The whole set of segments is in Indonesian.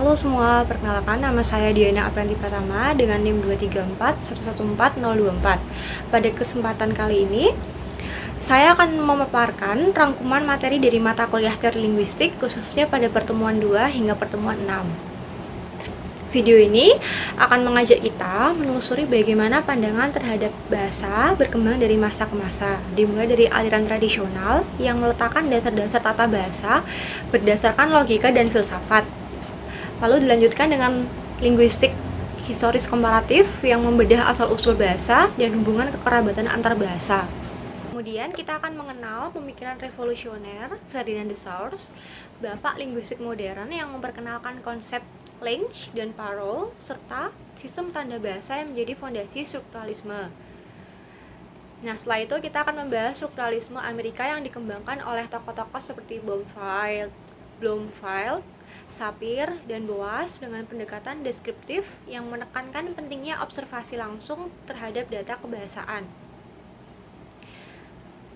Halo semua, perkenalkan nama saya Diana Apranti Pratama dengan NIM 234114024. Pada kesempatan kali ini, saya akan memaparkan rangkuman materi dari mata kuliah teori linguistik khususnya pada pertemuan 2 hingga pertemuan 6. Video ini akan mengajak kita menelusuri bagaimana pandangan terhadap bahasa berkembang dari masa ke masa, dimulai dari aliran tradisional yang meletakkan dasar-dasar tata bahasa berdasarkan logika dan filsafat. Lalu dilanjutkan dengan linguistik historis komparatif yang membedah asal-usul bahasa dan hubungan kekerabatan antar bahasa. Kemudian kita akan mengenal pemikiran revolusioner Ferdinand de Saussure, bapak linguistik modern yang memperkenalkan konsep langue dan parole serta sistem tanda bahasa yang menjadi fondasi strukturalisme. Nah, setelah itu kita akan membahas strukturalisme Amerika yang dikembangkan oleh tokoh-tokoh seperti Bloomfield, Sapir, dan Boas dengan pendekatan deskriptif yang menekankan pentingnya observasi langsung terhadap data kebahasaan.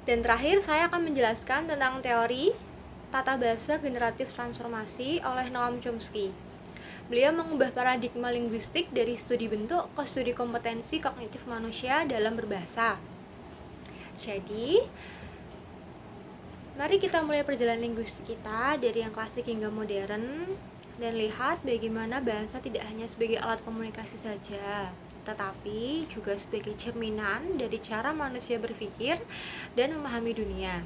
Dan terakhir, saya akan menjelaskan tentang teori tata bahasa generatif transformasi oleh Noam Chomsky. Beliau mengubah paradigma linguistik dari studi bentuk ke studi kompetensi kognitif manusia dalam berbahasa. Jadi, mari kita mulai perjalanan linguistik kita dari yang klasik hingga modern dan lihat bagaimana bahasa tidak hanya sebagai alat komunikasi saja, tetapi juga sebagai cerminan dari cara manusia berpikir dan memahami dunia.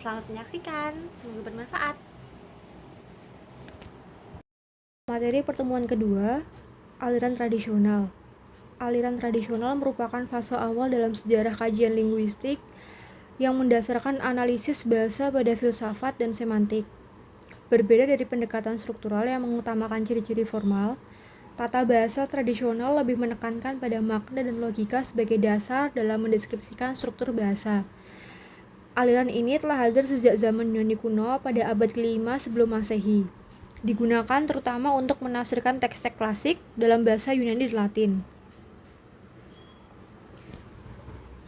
Selamat menyaksikan, semoga bermanfaat. Materi pertemuan kedua, aliran tradisional. Aliran tradisional merupakan fase awal dalam sejarah kajian linguistik yang mendasarkan analisis bahasa pada filsafat dan semantik. Berbeda dari pendekatan struktural yang mengutamakan ciri-ciri formal, tata bahasa tradisional lebih menekankan pada makna dan logika sebagai dasar dalam mendeskripsikan struktur bahasa. Aliran ini telah hadir sejak zaman Yunani kuno pada abad ke-5 sebelum Masehi. Digunakan terutama untuk menafsirkan teks-teks klasik dalam bahasa Yunani dan Latin.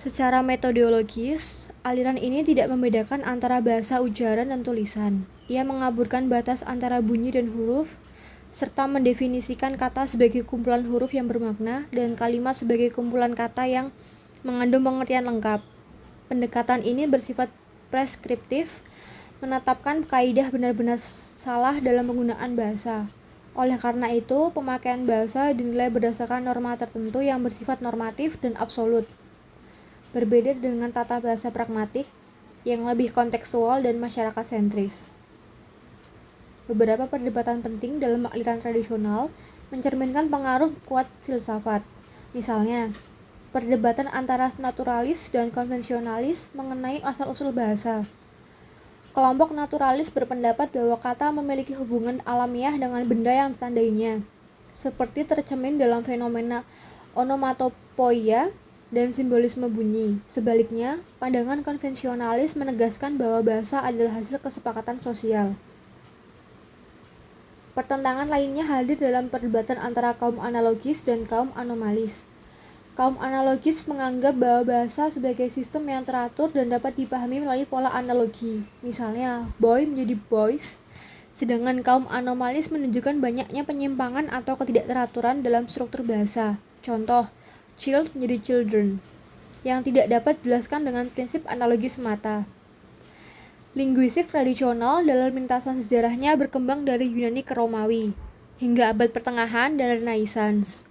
Secara metodologis, aliran ini tidak membedakan antara bahasa ujaran dan tulisan. Ia mengaburkan batas antara bunyi dan huruf, serta mendefinisikan kata sebagai kumpulan huruf yang bermakna dan kalimat sebagai kumpulan kata yang mengandung pengertian lengkap. Pendekatan ini bersifat preskriptif, menetapkan kaidah benar-benar salah dalam penggunaan bahasa. Oleh karena itu, pemakaian bahasa dinilai berdasarkan norma tertentu yang bersifat normatif dan absolut. Berbeda dengan tata bahasa pragmatik yang lebih kontekstual dan masyarakat sentris. Beberapa perdebatan penting dalam aliran tradisional mencerminkan pengaruh kuat filsafat. Misalnya, perdebatan antara naturalis dan konvensionalis mengenai asal-usul bahasa. Kelompok naturalis berpendapat bahwa kata memiliki hubungan alamiah dengan benda yang ditandainya, seperti tercermin dalam fenomena onomatopoeia dan simbolisme bunyi. Sebaliknya, pandangan konvensionalis menegaskan bahwa bahasa adalah hasil kesepakatan sosial. Pertentangan lainnya hadir dalam perdebatan antara kaum analogis dan kaum anomalis. Kaum analogis menganggap bahwa bahasa sebagai sistem yang teratur dan dapat dipahami melalui pola analogi. Misalnya, boy menjadi boys, sedangkan kaum anomalis menunjukkan banyaknya penyimpangan atau ketidakteraturan dalam struktur bahasa. Contoh, child menjadi children, yang tidak dapat dijelaskan dengan prinsip analogi semata. Linguistik tradisional dalam lintasan sejarahnya berkembang dari Yunani ke Romawi, hingga abad pertengahan dan Renaissance.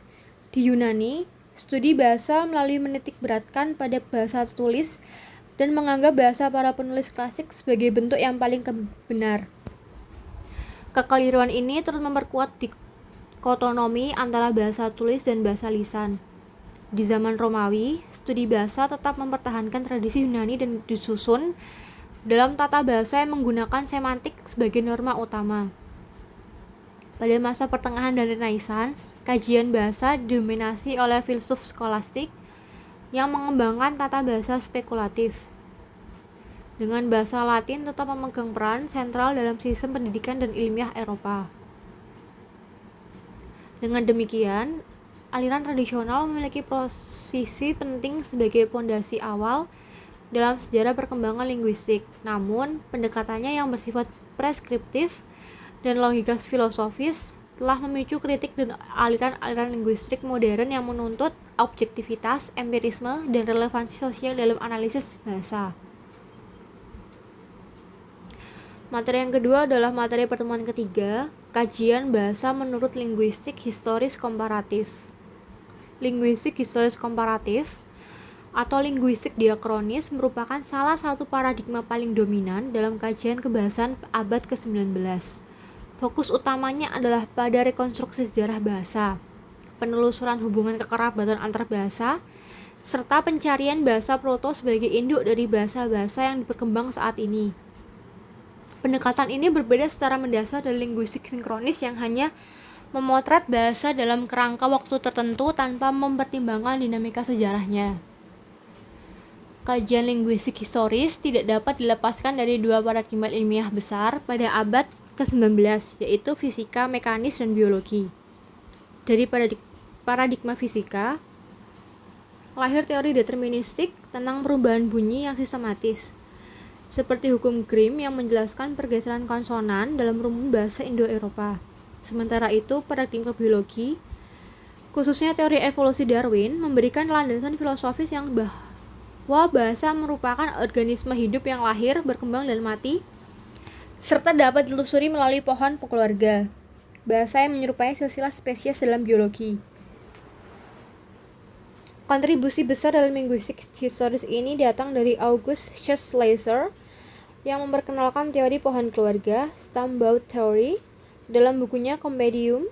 Di Yunani, studi bahasa melalui menitik beratkan pada bahasa tulis dan menganggap bahasa para penulis klasik sebagai bentuk yang paling benar. Kekeliruan ini terus memperkuat dikotomi antara bahasa tulis dan bahasa lisan. Di zaman Romawi, studi bahasa tetap mempertahankan tradisi Yunani dan disusun dalam tata bahasa yang menggunakan semantik sebagai norma utama. Pada masa pertengahan dan Renaissance, kajian bahasa didominasi oleh filsuf skolastik yang mengembangkan tata bahasa spekulatif. Dengan bahasa Latin tetap memegang peran sentral dalam sistem pendidikan dan ilmiah Eropa. Dengan demikian, aliran tradisional memiliki posisi penting sebagai fondasi awal dalam sejarah perkembangan linguistik. Namun, pendekatannya yang bersifat preskriptif dan logika filosofis telah memicu kritik dan aliran-aliran linguistik modern yang menuntut objektivitas, empirisme, dan relevansi sosial dalam analisis bahasa. Materi yang kedua adalah materi pertemuan ketiga, kajian bahasa menurut linguistik historis komparatif. Linguistik historis komparatif atau linguistik diakronis merupakan salah satu paradigma paling dominan dalam kajian kebahasaan abad ke-19. Fokus utamanya adalah pada rekonstruksi sejarah bahasa, penelusuran hubungan kekerabatan antar bahasa, serta pencarian bahasa proto sebagai induk dari bahasa-bahasa yang berkembang saat ini. Pendekatan ini berbeda secara mendasar dari linguistik sinkronis yang hanya memotret bahasa dalam kerangka waktu tertentu tanpa mempertimbangkan dinamika sejarahnya. Kajian linguistik historis tidak dapat dilepaskan dari dua paradigma ilmiah besar pada abad ke-19, yaitu fisika, mekanis, dan biologi. Dari paradigma fisika, lahir teori deterministik tentang perubahan bunyi yang sistematis, seperti hukum Grimm yang menjelaskan pergeseran konsonan dalam rumun bahasa Indo-Eropa. Sementara itu, paradigma biologi, khususnya teori evolusi Darwin, memberikan landasan filosofis yang bahwa bahasa merupakan organisme hidup yang lahir, berkembang, dan mati, serta dapat ditelusuri melalui pohon keluarga. Bahasa yang menyerupai silsilah spesies dalam biologi. Kontribusi besar dalam linguistik historis ini datang dari August Schlesinger yang memperkenalkan teori pohon keluarga, Stammbaum Theory, dalam bukunya Compendium.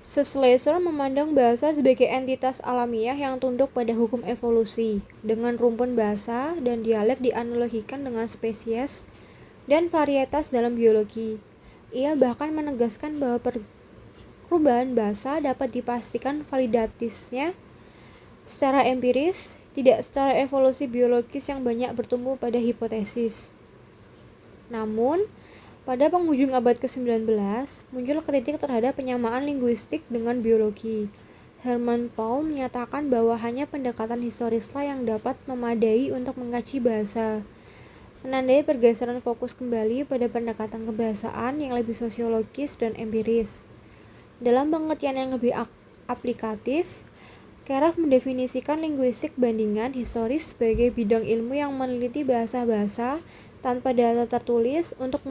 Schlesinger memandang bahasa sebagai entitas alamiah yang tunduk pada hukum evolusi, dengan rumpun bahasa dan dialek dianalogikan dengan spesies dan varietas dalam biologi. Ia bahkan menegaskan bahwa perubahan bahasa dapat dipastikan validitasnya secara empiris, tidak secara evolusi biologis yang banyak bertumbuh pada hipotesis. Namun, pada penghujung abad ke-19, muncul kritik terhadap penyamaan linguistik dengan biologi. Hermann Paul menyatakan bahwa hanya pendekatan historislah yang dapat memadai untuk mengkaji bahasa, menandai pergeseran fokus kembali pada pendekatan kebahasaan yang lebih sosiologis dan empiris. Dalam pengertian yang lebih aplikatif, Keraf mendefinisikan linguistik bandingan historis sebagai bidang ilmu yang meneliti bahasa-bahasa tanpa data tertulis untuk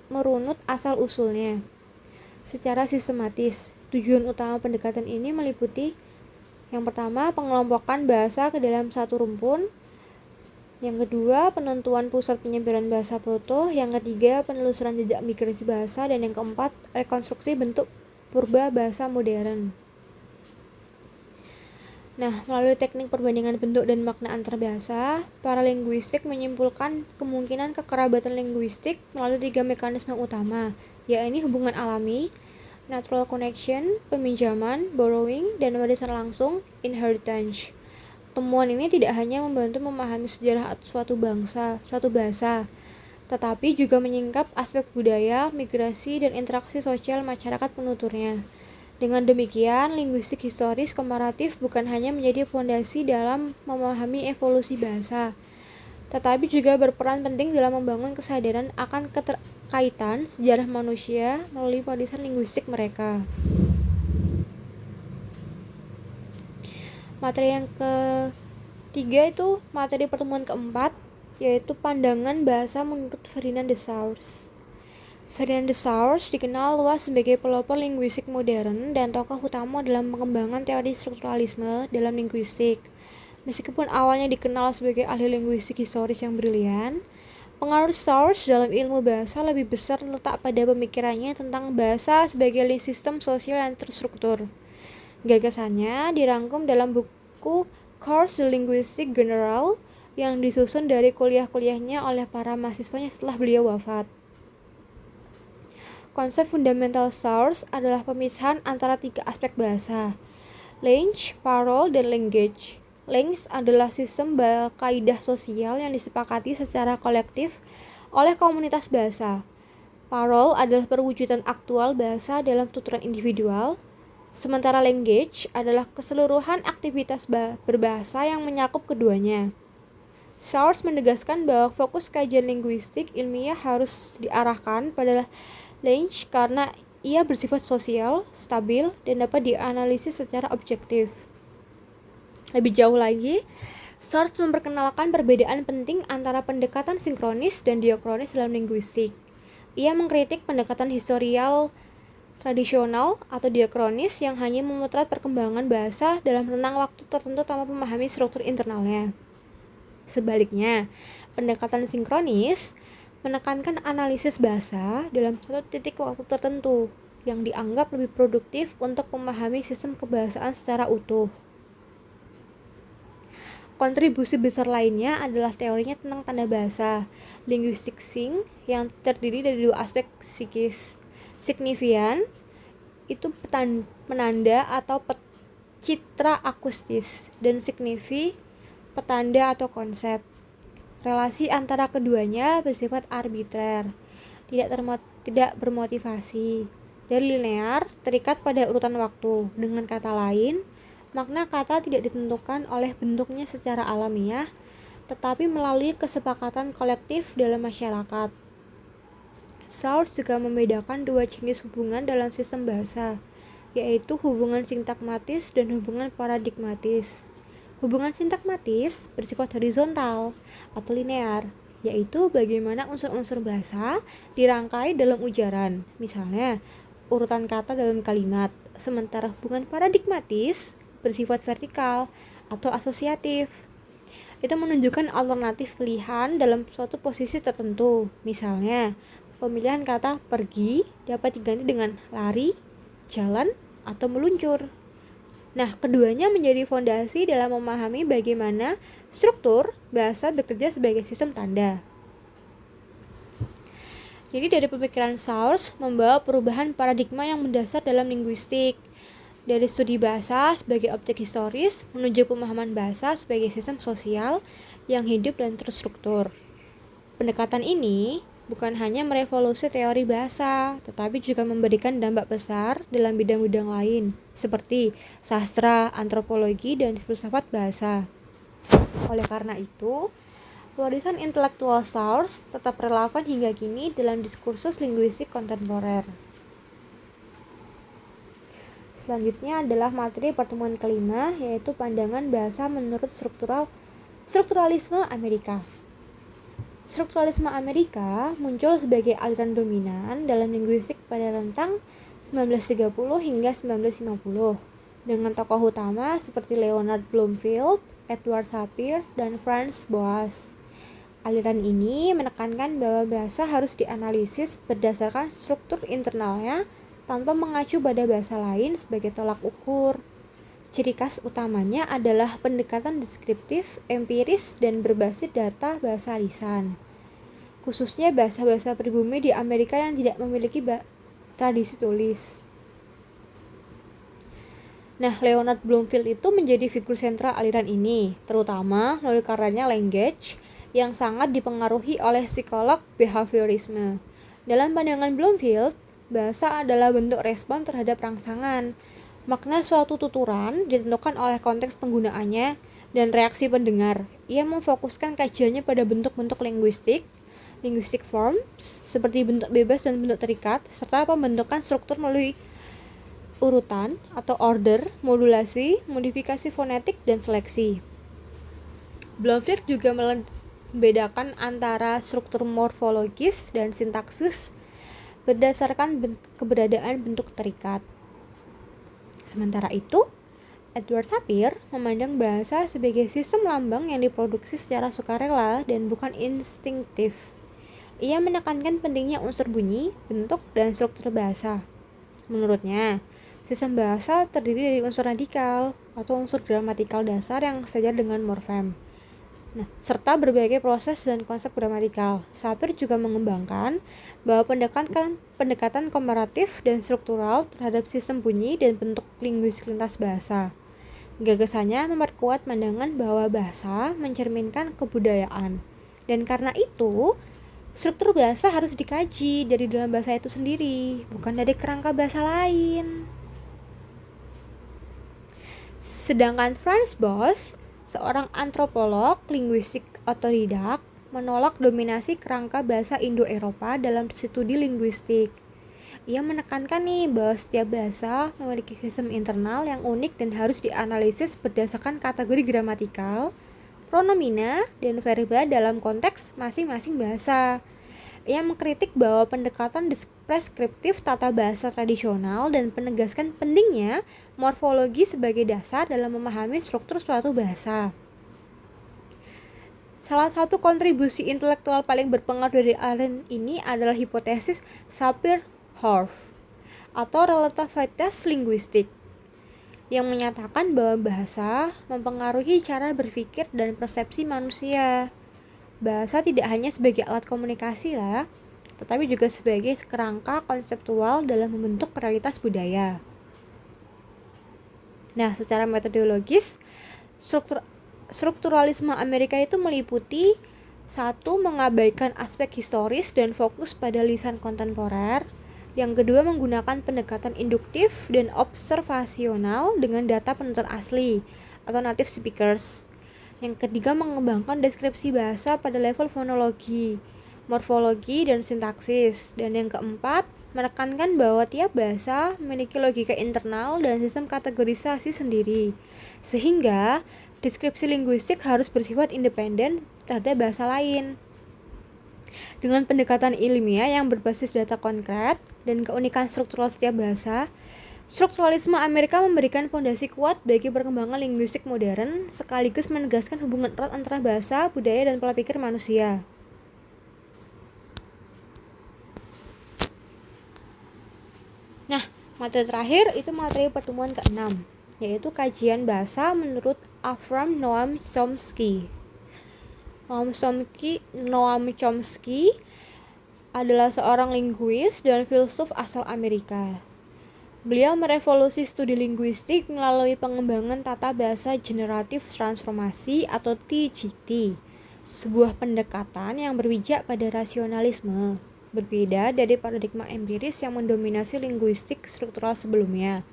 merunut asal-usulnya secara sistematis. Tujuan utama pendekatan ini meliputi: yang pertama, pengelompokan bahasa ke dalam satu rumpun; yang kedua, penentuan pusat penyebaran bahasa proto; yang ketiga, penelusuran jejak migrasi bahasa; dan yang keempat, rekonstruksi bentuk purba bahasa modern. Nah, melalui teknik perbandingan bentuk dan makna antar bahasa, para linguistik menyimpulkan kemungkinan kekerabatan linguistik melalui 3 mekanisme utama, yaitu hubungan alami, natural connection, peminjaman, borrowing, dan warisan langsung, inheritance. Temuan ini tidak hanya membantu memahami sejarah suatu bahasa, tetapi juga menyingkap aspek budaya, migrasi, dan interaksi sosial masyarakat penuturnya. Dengan demikian, linguistik historis komparatif bukan hanya menjadi fondasi dalam memahami evolusi bahasa, tetapi juga berperan penting dalam membangun kesadaran akan keterkaitan sejarah manusia melalui warisan linguistik mereka. Materi yang ketiga itu materi pertemuan keempat, yaitu pandangan bahasa menurut Ferdinand de Saussure. Ferdinand de Saussure dikenal luas sebagai pelopor linguistik modern dan tokoh utama dalam pengembangan teori strukturalisme dalam linguistik. Meskipun awalnya dikenal sebagai ahli linguistik historis yang brilian, pengaruh Saussure dalam ilmu bahasa lebih besar terletak pada pemikirannya tentang bahasa sebagai sistem sosial yang terstruktur. Gagasannya dirangkum dalam buku Cours de Linguistique Générale yang disusun dari kuliah-kuliahnya oleh para mahasiswanya setelah beliau wafat. Konsep fundamental Saussure adalah pemisahan antara 3 aspek bahasa: langue, parole, dan language. Langue adalah sistem kaidah sosial yang disepakati secara kolektif oleh komunitas bahasa. Parole adalah perwujudan aktual bahasa dalam tuturan individual, sementara language adalah keseluruhan aktivitas berbahasa yang menyakup keduanya. Saussure menegaskan bahwa fokus kajian linguistik ilmiah harus diarahkan pada Lange karena ia bersifat sosial, stabil, dan dapat dianalisis secara objektif. Lebih jauh lagi, Searle memperkenalkan perbedaan penting antara pendekatan sinkronis dan diakronis dalam linguistik. Ia mengkritik pendekatan historial tradisional atau diakronis yang hanya memotret perkembangan bahasa dalam rentang waktu tertentu tanpa memahami struktur internalnya. Sebaliknya, pendekatan sinkronis menekankan analisis bahasa dalam suatu titik waktu tertentu yang dianggap lebih produktif untuk memahami sistem kebahasaan secara utuh. Kontribusi besar lainnya adalah teorinya tentang tanda bahasa, linguistic sync, yang terdiri dari dua aspek psikis. Signifian itu penanda atau citra akustis, dan signifi petanda atau konsep. Relasi antara keduanya bersifat arbitrer, tidak bermotivasi, dan linear, terikat pada urutan waktu. Dengan kata lain, makna kata tidak ditentukan oleh bentuknya secara alamiah, tetapi melalui kesepakatan kolektif dalam masyarakat. Searle juga membedakan dua jenis hubungan dalam sistem bahasa, yaitu hubungan sintakmatis dan hubungan paradigmatis. Hubungan sintakmatis bersifat horizontal atau linear, yaitu bagaimana unsur-unsur bahasa dirangkai dalam ujaran, misalnya urutan kata dalam kalimat. Sementara hubungan paradigmatis bersifat vertikal atau asosiatif. Itu menunjukkan alternatif pilihan dalam suatu posisi tertentu. Misalnya, pemilihan kata pergi dapat diganti dengan lari, jalan, atau meluncur. Nah, keduanya menjadi fondasi dalam memahami bagaimana struktur bahasa bekerja sebagai sistem tanda. Jadi dari pemikiran Searle membawa perubahan paradigma yang mendasar dalam linguistik. Dari studi bahasa sebagai objek historis menuju pemahaman bahasa sebagai sistem sosial yang hidup dan terstruktur. Pendekatan ini bukan hanya merevolusi teori bahasa, tetapi juga memberikan dampak besar dalam bidang-bidang lain, seperti sastra, antropologi, dan filsafat bahasa. Oleh karena itu, warisan intelektual Searle tetap relevan hingga kini dalam diskursus linguistik kontemporer. Selanjutnya adalah materi pertemuan kelima, yaitu pandangan bahasa menurut strukturalisme Amerika. Strukturalisme Amerika muncul sebagai aliran dominan dalam linguistik pada rentang 1930 hingga 1950, dengan tokoh utama seperti Leonard Bloomfield, Edward Sapir, dan Franz Boas. Aliran ini menekankan bahwa bahasa harus dianalisis berdasarkan struktur internalnya tanpa mengacu pada bahasa lain sebagai tolak ukur. Ciri khas utamanya adalah pendekatan deskriptif, empiris, dan berbasis data bahasa lisan. Khususnya bahasa-bahasa pribumi di Amerika yang tidak memiliki tradisi tulis. Nah, Leonard Bloomfield itu menjadi figur sentral aliran ini, terutama melalui karyanya Language, yang sangat dipengaruhi oleh psikolog behaviorisme. Dalam pandangan Bloomfield, bahasa adalah bentuk respon terhadap rangsangan. Makna suatu tuturan ditentukan oleh konteks penggunaannya dan reaksi pendengar. Ia memfokuskan kajiannya pada bentuk-bentuk linguistic forms, seperti bentuk bebas dan bentuk terikat, serta pembentukan struktur melalui urutan atau order, modulasi, modifikasi fonetik, dan seleksi. Bloomfield juga membedakan antara struktur morfologis dan sintaksis berdasarkan keberadaan bentuk terikat. Sementara itu, Edward Sapir memandang bahasa sebagai sistem lambang yang diproduksi secara sukarela dan bukan instinktif. Ia menekankan pentingnya unsur bunyi, bentuk, dan struktur bahasa. Menurutnya, sistem bahasa terdiri dari unsur radikal atau unsur gramatikal dasar yang sejajar dengan morfem. Serta berbagai proses dan konsep gramatikal. Sapir juga mengembangkan bahwa pendekatan komparatif dan struktural terhadap sistem bunyi dan bentuk linguistik lintas bahasa. Gagasannya memperkuat pandangan bahwa bahasa mencerminkan kebudayaan. Dan karena itu, struktur bahasa harus dikaji dari dalam bahasa itu sendiri, bukan dari kerangka bahasa lain. Sedangkan Franz Boas, seorang antropolog linguistik otodidak, menolak dominasi kerangka bahasa Indo-Eropa dalam studi linguistik. Ia menekankan nih bahwa setiap bahasa memiliki sistem internal yang unik dan harus dianalisis berdasarkan kategori gramatikal, pronomina, dan verba dalam konteks masing-masing bahasa. Ia mengkritik bahwa pendekatan deskriptif tata bahasa tradisional dan penegaskan pentingnya morfologi sebagai dasar dalam memahami struktur suatu bahasa. Salah satu kontribusi intelektual paling berpengaruh dari Allen ini adalah hipotesis Sapir-Whorf atau relativitas linguistik yang menyatakan bahwa bahasa mempengaruhi cara berpikir dan persepsi manusia. Bahasa tidak hanya sebagai alat komunikasi lah, tetapi juga sebagai kerangka konseptual dalam membentuk realitas budaya. Nah, secara metodologis, strukturalisme Amerika itu meliputi satu, mengabaikan aspek historis dan fokus pada lisan kontemporer. Yang kedua, menggunakan pendekatan induktif dan observasional dengan data penutur asli atau native speakers. Yang ketiga, mengembangkan deskripsi bahasa pada level fonologi, morfologi, dan sintaksis. Dan yang keempat, menekankan bahwa tiap bahasa memiliki logika internal dan sistem kategorisasi sendiri. Sehingga, deskripsi linguistik harus bersifat independen terhadap bahasa lain. Dengan pendekatan ilmiah yang berbasis data konkret dan keunikan struktural setiap bahasa, strukturalisme Amerika memberikan fondasi kuat bagi perkembangan linguistik modern, sekaligus menegaskan hubungan erat antara bahasa, budaya, dan pola pikir manusia. Nah, materi terakhir itu materi pertemuan ke-6, yaitu kajian bahasa menurut Noam Chomsky. Noam Chomsky adalah seorang linguis dan filsuf asal Amerika. Beliau merevolusi studi linguistik melalui pengembangan tata bahasa generatif transformasi atau TGT, sebuah pendekatan yang berpijak pada rasionalisme, berbeda dari paradigma empiris yang mendominasi linguistik struktural sebelumnya.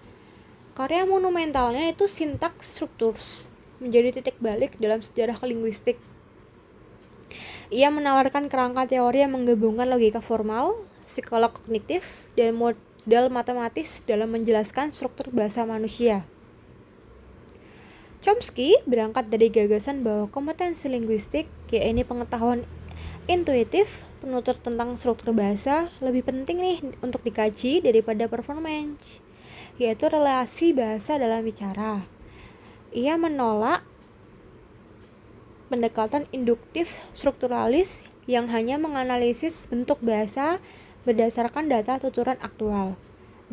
Karya monumentalnya itu Syntax Structures, menjadi titik balik dalam sejarah linguistik. Ia menawarkan kerangka teori yang menggabungkan logika formal, psikolog kognitif, dan modal matematis dalam menjelaskan struktur bahasa manusia. Chomsky berangkat dari gagasan bahwa kompetensi linguistik, yaitu pengetahuan intuitif penutur tentang struktur bahasa, lebih penting nih untuk dikaji daripada performance, yaitu relasi bahasa dalam bicara. Ia menolak pendekatan induktif strukturalis yang hanya menganalisis bentuk bahasa berdasarkan data tuturan aktual,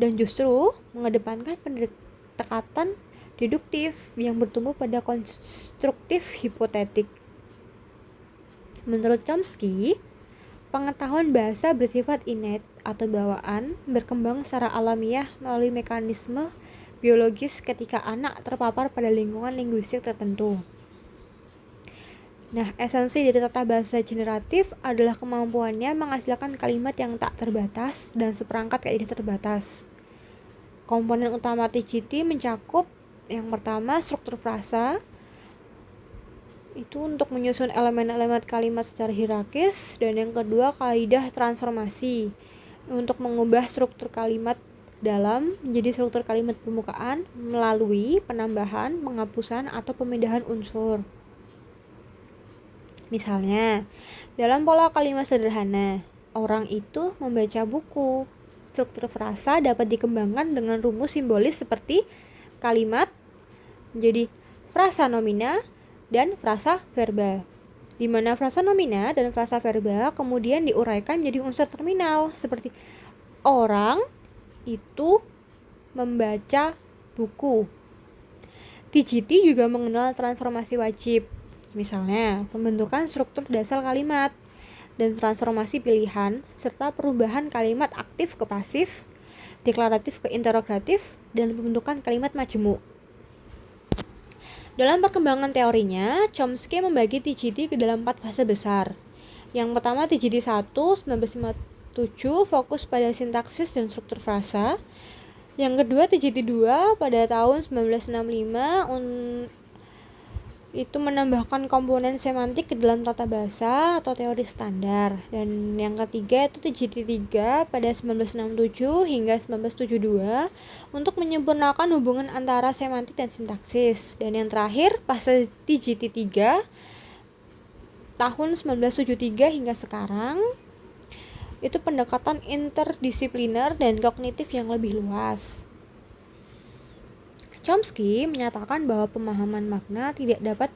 dan justru mengedepankan pendekatan deduktif yang bertumbuh pada konstruktif hipotetik. Menurut Chomsky, pengetahuan bahasa bersifat innate atau bawaan, berkembang secara alamiah melalui mekanisme biologis ketika anak terpapar pada lingkungan linguistik tertentu. Nah, esensi dari tata bahasa generatif adalah kemampuannya menghasilkan kalimat yang tak terbatas dan seperangkat kaidah terbatas. Komponen utama TGT mencakup yang pertama struktur frasa, itu untuk menyusun elemen-elemen kalimat secara hierarkis, dan yang kedua kaidah transformasi untuk mengubah struktur kalimat dalam menjadi struktur kalimat permukaan melalui penambahan, penghapusan, atau pemindahan unsur. Misalnya, dalam pola kalimat sederhana, orang itu membaca buku. Struktur frasa dapat dikembangkan dengan rumus simbolis seperti kalimat menjadi frasa nomina dan frasa verba, di mana frasa nomina dan frasa verba kemudian diuraikan menjadi unsur terminal seperti orang itu membaca buku. TGT juga mengenal transformasi wajib, misalnya pembentukan struktur dasar kalimat dan transformasi pilihan, serta perubahan kalimat aktif ke pasif, deklaratif ke interogatif, dan pembentukan kalimat majemuk. Dalam perkembangan teorinya, Chomsky membagi TGT ke dalam 4 fase besar. Yang pertama TGT 1, 1957, fokus pada sintaksis dan struktur frasa. Yang kedua TGT 2 pada tahun 1965, itu menambahkan komponen semantik ke dalam tata bahasa atau teori standar. Dan yang ketiga itu TGT3 pada 1967 hingga 1972 untuk menyempurnakan hubungan antara semantik dan sintaksis. Dan yang terakhir fase TGT3 tahun 1973 hingga sekarang itu pendekatan interdisipliner dan kognitif yang lebih luas. Chomsky menyatakan bahwa pemahaman makna tidak dapat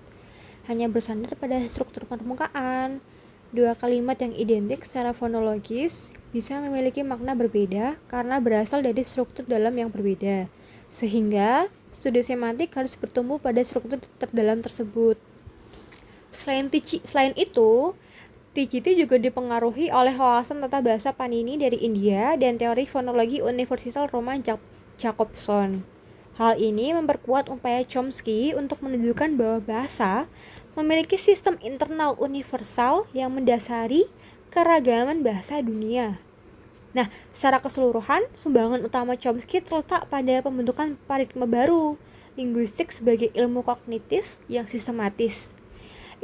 hanya bersandar pada struktur permukaan. Dua kalimat yang identik secara fonologis bisa memiliki makna berbeda karena berasal dari struktur dalam yang berbeda. Sehingga studi semantik harus bertumbuh pada struktur terdalam tersebut. Selain itu, TGT juga dipengaruhi oleh wawasan tata bahasa Panini dari India dan teori fonologi Universal Roman Jacobson. Hal ini memperkuat upaya Chomsky untuk menunjukkan bahwa bahasa memiliki sistem internal universal yang mendasari keragaman bahasa dunia. Nah, secara keseluruhan, sumbangan utama Chomsky terletak pada pembentukan paradigma baru, linguistik sebagai ilmu kognitif yang sistematis.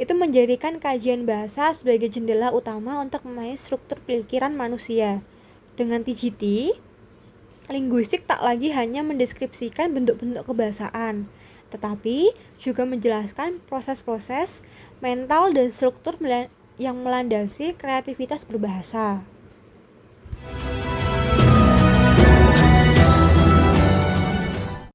Itu menjadikan kajian bahasa sebagai jendela utama untuk memahami struktur pikiran manusia. Dengan TGT, linguistik tak lagi hanya mendeskripsikan bentuk-bentuk kebahasaan, tetapi juga menjelaskan proses-proses mental dan struktur yang melandasi kreativitas berbahasa.